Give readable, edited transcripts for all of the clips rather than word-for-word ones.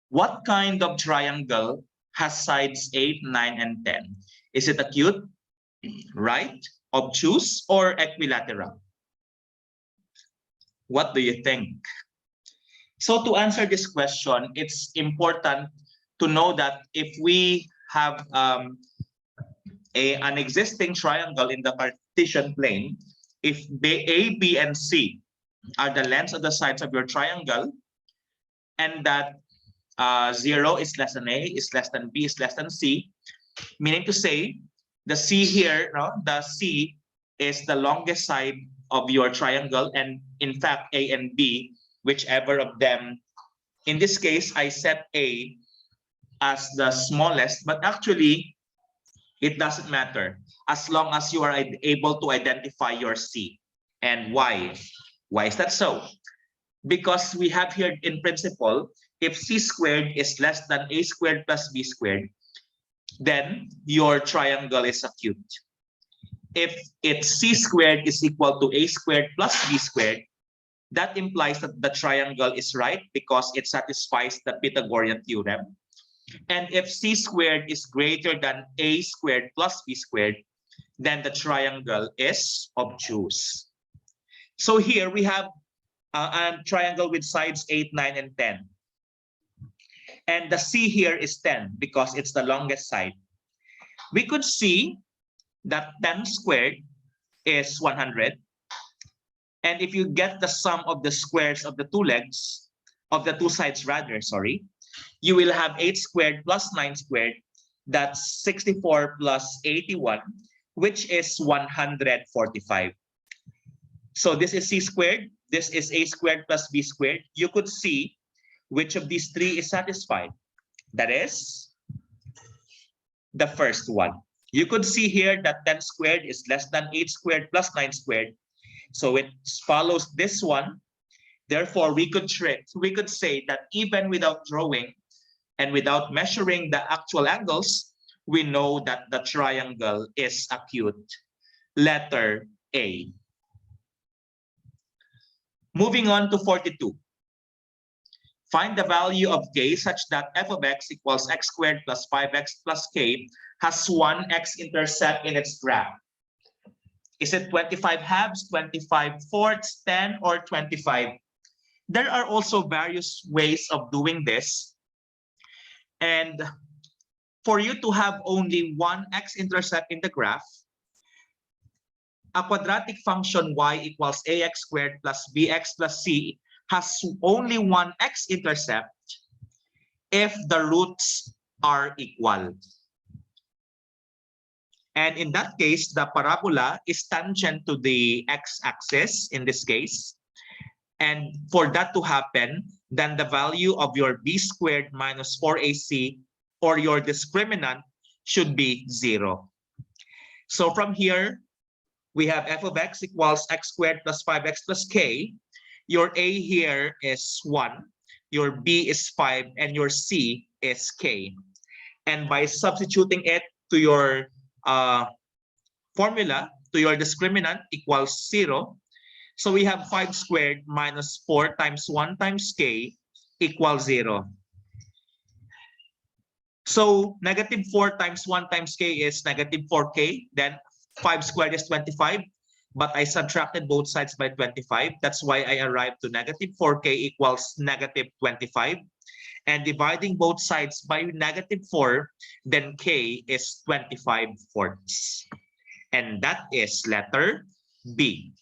What kind of triangle has sides 8, 9, and 10? Is it acute, right, obtuse, or equilateral? What do you think? So to answer this question, it's important to know that if we have an existing triangle in the Cartesian plane, if A, B, and C are the lengths of the sides of your triangle, and that 0 is less than A, is less than B, is less than C, meaning to say the C here, no, the C is the longest side of your triangle, and in fact A and B, whichever of them, in this case I set A as the smallest, but actually it doesn't matter as long as you are able to identify your C. And why? Why is that so? Because we have here in principle, if C squared is less than A squared plus B squared, then your triangle is acute. If it's C squared is equal to A squared plus B squared, that implies that the triangle is right because it satisfies the Pythagorean theorem. And if C squared is greater than A squared plus B squared, then the triangle is obtuse. So here we have a triangle with sides 8, 9, and 10. And the C here is 10 because it's the longest side. We could see that 10 squared is 100. And if you get the sum of the squares of the two legs, of the two sides rather, sorry, you will have 8 squared plus 9 squared. That's 64 plus 81, which is 145. So this is C squared. This is A squared plus B squared. You could see which of these three is satisfied. That is the first one. You could see here that 10 squared is less than 8 squared plus 9 squared. So it follows this one. Therefore, we could say that even without drawing and without measuring the actual angles, we know that the triangle is acute. Letter A. Moving on to 42. Find the value of k such that f of x equals x squared plus 5x plus k has one x-intercept in its graph. Is it 25 halves, 25 fourths, 10, or 25? There are also various ways of doing this. And for you to have only one x-intercept in the graph, a quadratic function y equals ax squared plus bx plus c has only one x-intercept if the roots are equal. And in that case, the parabola is tangent to the x-axis in this case. And for that to happen, then the value of your b squared minus 4ac or your discriminant should be 0. So from here, we have f of x equals x squared plus 5x plus k. Your a here is 1, your b is 5, and your c is k. And by substituting it to your formula, to your discriminant equals 0. So we have 5 squared minus 4 times 1 times k equals 0. So negative 4 times 1 times k is negative 4k. Then 5 squared is 25. But I subtracted both sides by 25. That's why I arrived to negative 4k equals negative 25. And dividing both sides by negative 4, then k is 25 fourths. And that is letter B.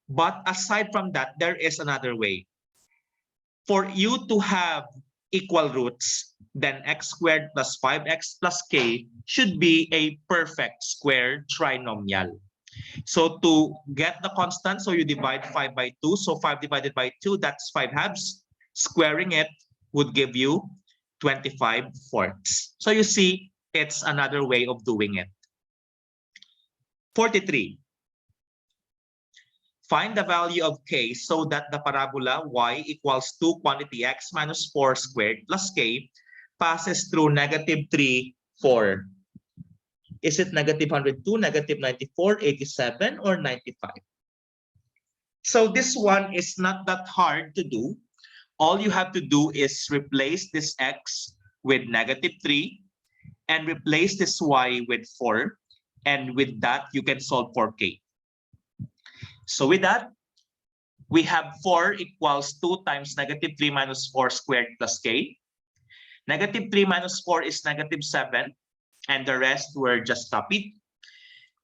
But aside from that, there is another way. For you to have equal roots, then x squared plus 5x plus k should be a perfect square trinomial. So to get the constant, so you divide 5 by 2. So 5 divided by 2, that's 5 halves. Squaring it would give you 25 fourths. So you see, it's another way of doing it. 43. Find the value of k so that the parabola y equals 2 quantity x minus 4 squared plus k passes through negative 3, 4. Is it negative 102, negative 94, 87, or 95? So this one is not that hard to do. all you have to do is replace this x with -3 and replace this y with 4. And with that, you can solve for k. So with that, we have 4 equals 2 times -3 minus 4 squared plus k. -3 minus 4 is -7, and the rest were just copied.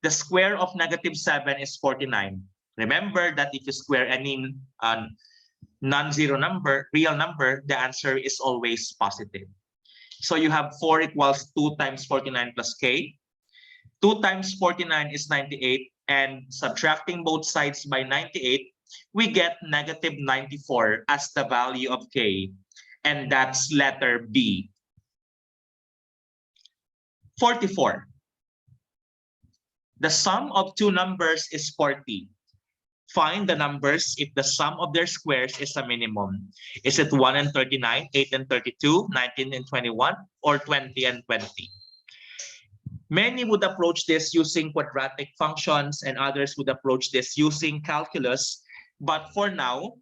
The square of -7 is 49. Remember that if you square any non-zero number, real number, the answer is always positive. So you have 4 equals 2 times 49 plus k. 2 times 49 is 98, and subtracting both sides by 98, we get -94 as the value of k, and that's letter B. 44. The sum of two numbers is 40. Find the numbers if the sum of their squares is a minimum. Is it 1 and 39, 8 and 32, 19 and 21, or 20 and 20? Many would approach this using quadratic functions, and others would approach this using calculus. But for now,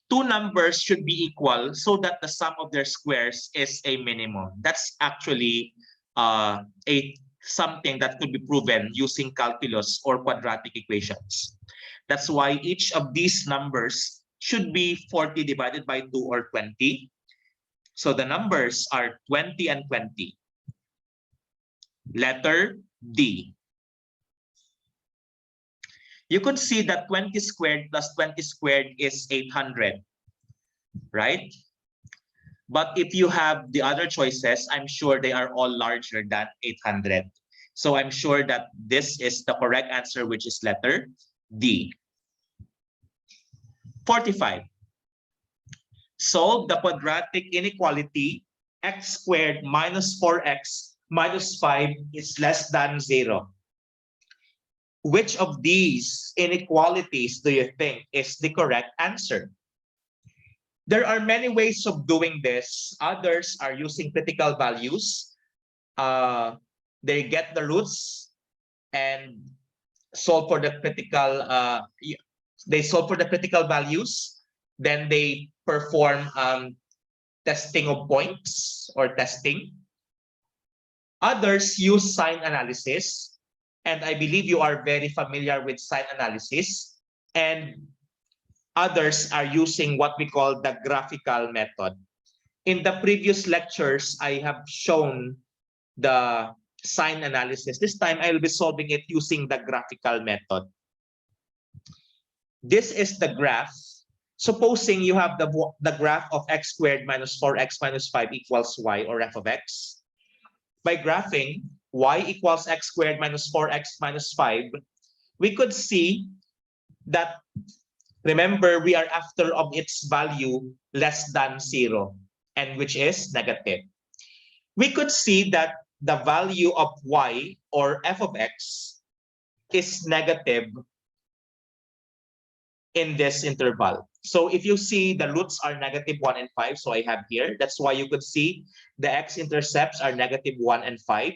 two numbers should be equal so that the sum of their squares is a minimum. That's actually something that could be proven using calculus or quadratic equations. That's why each of these numbers should be 40 divided by 2 or 20. So the numbers are 20 and 20. Letter D. You could see that 20 squared plus 20 squared is 800, right? But if you have the other choices, I'm sure they are all larger than 800. So I'm sure that this is the correct answer, which is letter D. 45. Solve the quadratic inequality x squared minus 4x minus 5 is less than 0. Which of these inequalities do you think is the correct answer? There are many ways of doing this. Others are using critical values. They get the roots and solve for the critical. They solve for the critical values. Then they perform testing of points or testing. Others use sign analysis, and I believe you are very familiar with sign analysis. And others are using what we call the graphical method. In the previous lectures, I have shown the sign analysis. This time, I will be solving it using the graphical method. This is the graph. Supposing you have the graph of x squared minus 4x minus 5 equals y, or f of x. By graphing y equals x squared minus 4x minus 5, we could see that, remember, we are after of its value less than 0, and which is negative. We could see that the value of y, or f of x, is negative in this interval. So if you see, the roots are -1 and 5, so I have here. That's why you could see the x-intercepts are -1 and 5.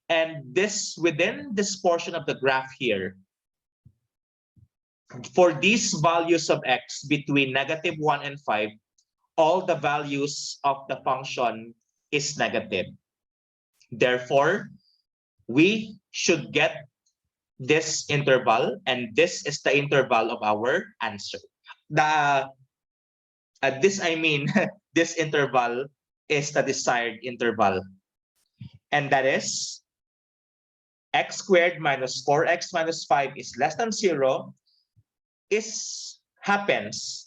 And this, within this portion of the graph here, for these values of x between -1 and 5, all the values of the function is negative. Therefore, we should get this interval, and this is the interval of our answer. This interval is the desired interval, and that is x squared minus 4x minus 5 is less than 0 happens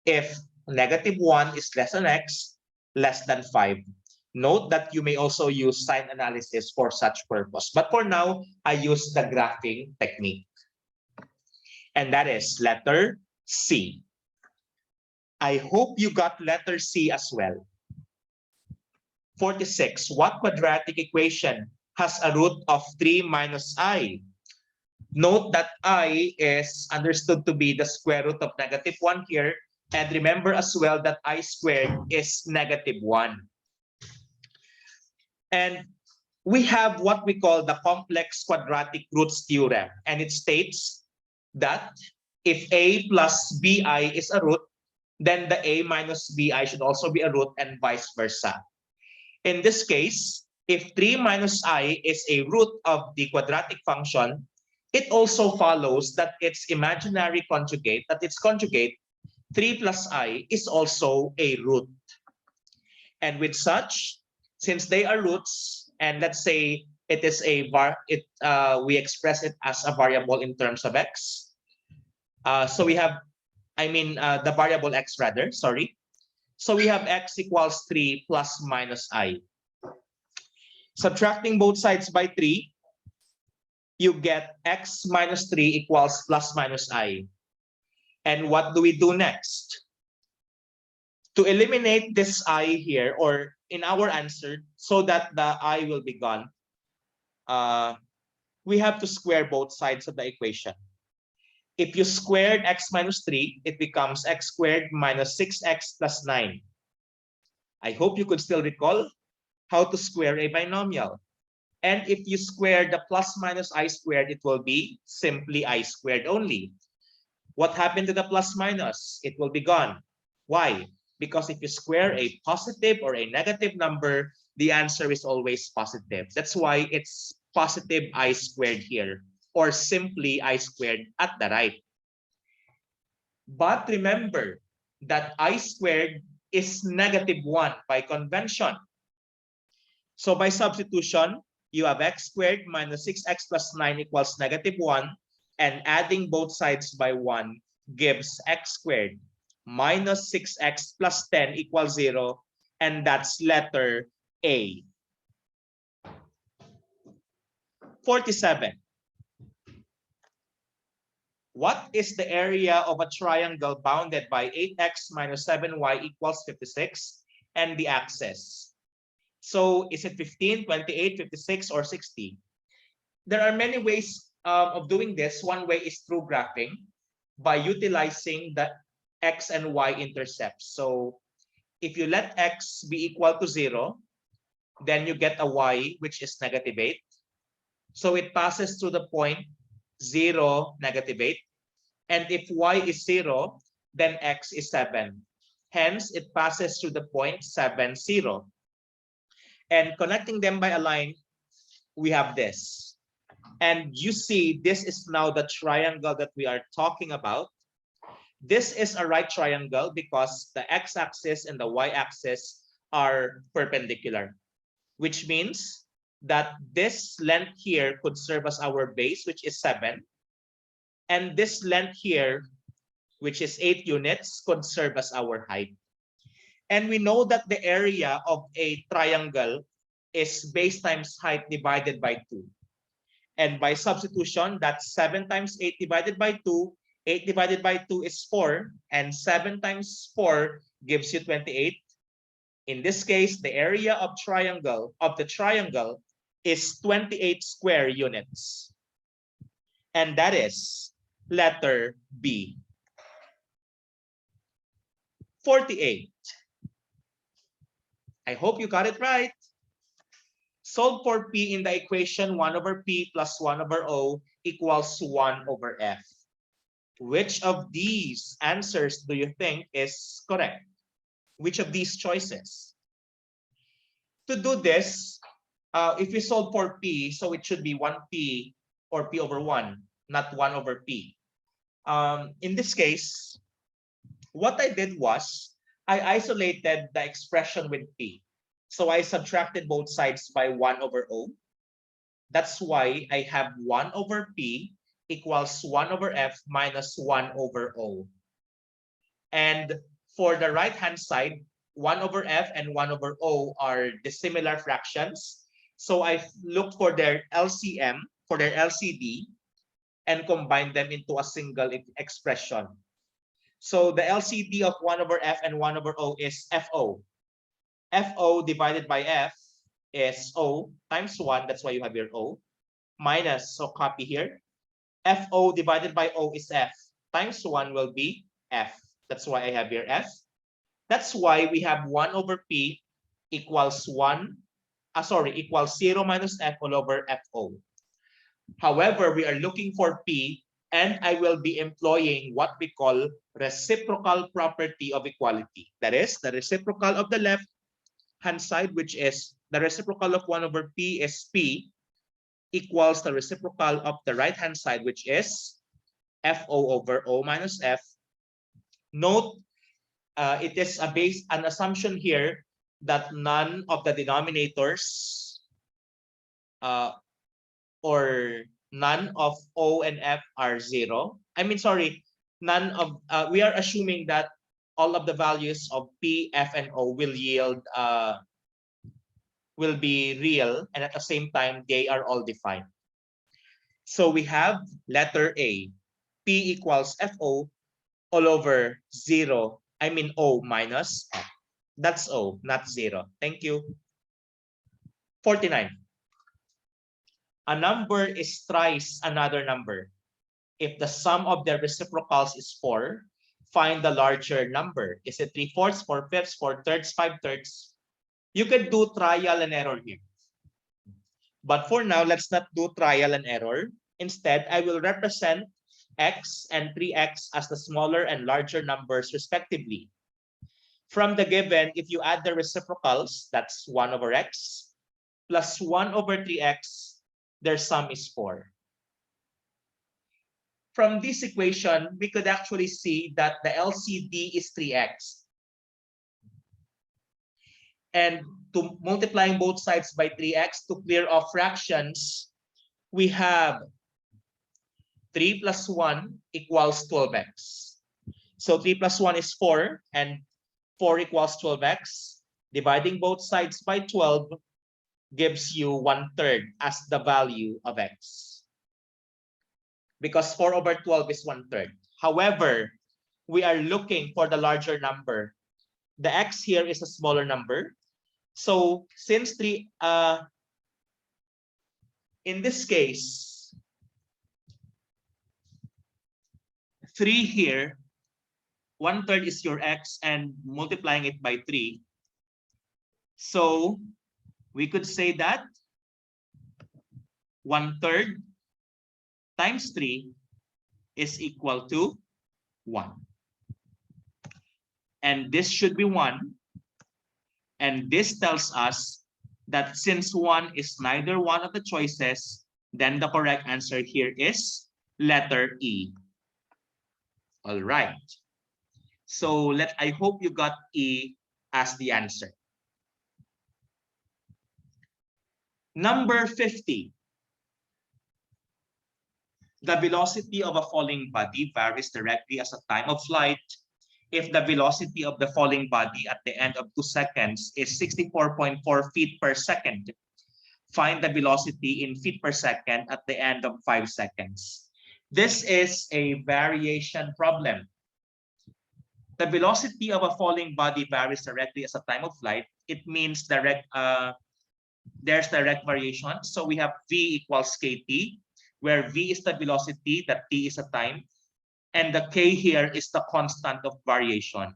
if -1 is less than x, less than 5. Note that you may also use sign analysis for such purpose. But for now, I use the graphing technique. And that is letter C. I hope you got letter C as well. 46. What quadratic equation has a root of 3 minus I? Note that I is understood to be the square root of -1 here. And remember as well that I squared is -1. And we have what we call the complex quadratic roots theorem. And it states that if a plus bi is a root, then the a minus bi should also be a root and vice versa. In this case, if 3 minus I is a root of the quadratic function, it also follows that its imaginary conjugate, that its conjugate, 3 plus I, is also a root. And with such, since they are roots, and let's say it is a we express it as a variable in terms of x. So we have, the variable x rather, sorry. So we have x equals 3 plus minus I. Subtracting both sides by 3, you get x minus 3 equals plus minus I. And what do we do next? To eliminate this I here, or in our answer, so that the I will be gone, we have to square both sides of the equation. If you squared x minus 3, it becomes x squared minus 6x plus 9. I hope you could still recall how to square a binomial. And if you square the plus minus I squared, it will be simply I squared only. What happened to the plus minus? It will be gone. Why? Because if you square a positive or a negative number, the answer is always positive. That's why it's positive I squared here, or simply I squared at the right. But remember that I squared is negative 1 by convention. So by substitution, you have x squared minus 6x plus 9 equals negative 1, and adding both sides by 1 gives x squared minus 6x plus 10 equals 0, and that's letter A. 47. What is the area of a triangle bounded by 8x minus 7y equals 56 and the axis? So is it 15, 28, 56, or 60? There are many ways of doing this. One way is through graphing by utilizing the x and y intercepts. So if you let x be equal to 0, then you get a y which is negative 8. So it passes through the point 0, negative 8. And if y is 0, then x is 7. Hence, it passes through the point 7, 0. And connecting them by a line, we have this. And you see, this is now the triangle that we are talking about. This is a right triangle because the x-axis and the y-axis are perpendicular, which means that this length here could serve as our base, which is 7. And this length here, which is 8 units, could serve as our height. And we know that the area of a triangle is base times height divided by 2. And by substitution, that's 7 times 8 divided by 2. 8 divided by 2 is 4. And 7 times 4 gives you 28. In this case, the area of the triangle is 28 square units. And that is letter B. 48. I hope you got it right. Solve for P in the equation 1 over P plus 1 over O equals 1 over F. Which of these answers do you think is correct? Which of these choices? To do this, if we solve for P, so it should be 1P or P over 1, not 1 over P. In this case, what I did was, I isolated the expression with P. So I subtracted both sides by 1 over O. That's why I have 1 over P equals 1 over F minus 1 over O. And for the right-hand side, 1 over F and 1 over O are dissimilar fractions. So I looked for their LCM, for their LCD, and combined them into a single expression. So the LCD of 1 over F and 1 over O is FO. FO divided by F is O times 1, that's why you have your O, minus, so copy here, FO divided by O is F, times 1 will be F, that's why I have here F. That's why we have 1 over P equals equals 0 minus F all over FO. However, we are looking for P, And I will be employing what we call reciprocal property of equality. That is, the reciprocal of the left hand side, which is the reciprocal of 1 over P is P, equals the reciprocal of the right hand side, which is FO over O minus F. Note, it is an assumption here that none of the denominators or none of O and F are 0. None of, we are assuming that all of the values of P, F, and O will be real, and at the same time, they are all defined. So we have letter A, P equals FO all over 0, O minus F. That's O, not 0. Thank you. 49. A number is thrice another number. If the sum of their reciprocals is 4, find the larger number. Is it 3/4, 4/5, 4/3, 5/3? You can do trial and error here. But for now, let's not do trial and error. Instead, I will represent x and 3x as the smaller and larger numbers respectively. From the given, if you add the reciprocals, that's 1 over x, plus 1 over 3x, their sum is 4. From this equation, we could actually see that the LCD is 3x. And to multiplying both sides by 3x to clear off fractions, we have 3 plus 1 equals 12x. So 3 plus 1 is 4, and 4 equals 12x. Dividing both sides by 12 gives you 1/3 as the value of x. Because 4 over 12 is 1/3. However, we are looking for the larger number. The x here is a smaller number. So since in this case, 3 here, 1/3 is your x and multiplying it by 3. So we could say that 1/3 times 3 is equal to 1. And this should be 1. And this tells us that since 1 is neither one of the choices, then the correct answer here is letter E. All right. So I hope you got E as the answer. Number 50. The velocity of a falling body varies directly as a time of flight. If the velocity of the falling body at the end of 2 seconds is 64.4 feet per second, find the velocity in feet per second at the end of 5 seconds. This is a variation problem. The velocity of a falling body varies directly as a time of flight. It means there's direct variation. So we have V equals KT, where V is the velocity, that T is a time, and the K here is the constant of variation.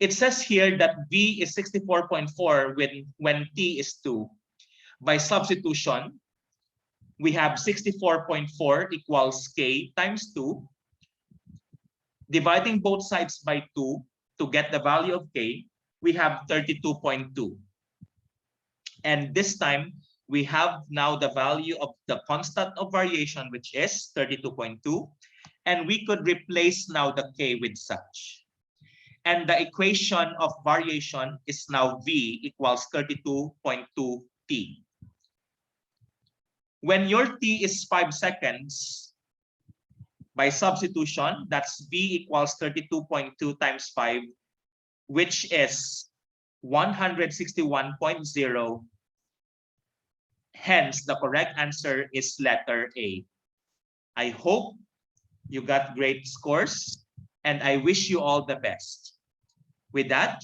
It says here that V is 64.4 when T is 2. By substitution, we have 64.4 equals K times 2. Dividing both sides by 2 to get the value of K, we have 32.2. And this time, we have now the value of the constant of variation, which is 32.2. And we could replace now the K with such. And the equation of variation is now V equals 32.2 T. When your T is 5 seconds, by substitution, that's V equals 32.2 times 5, which is 161.0. Hence, the correct answer is letter A. I hope you got great scores, and I wish you all the best. With that,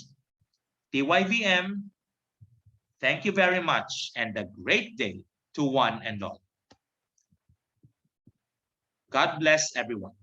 TYVM, thank you very much, and a great day to one and all. God bless everyone.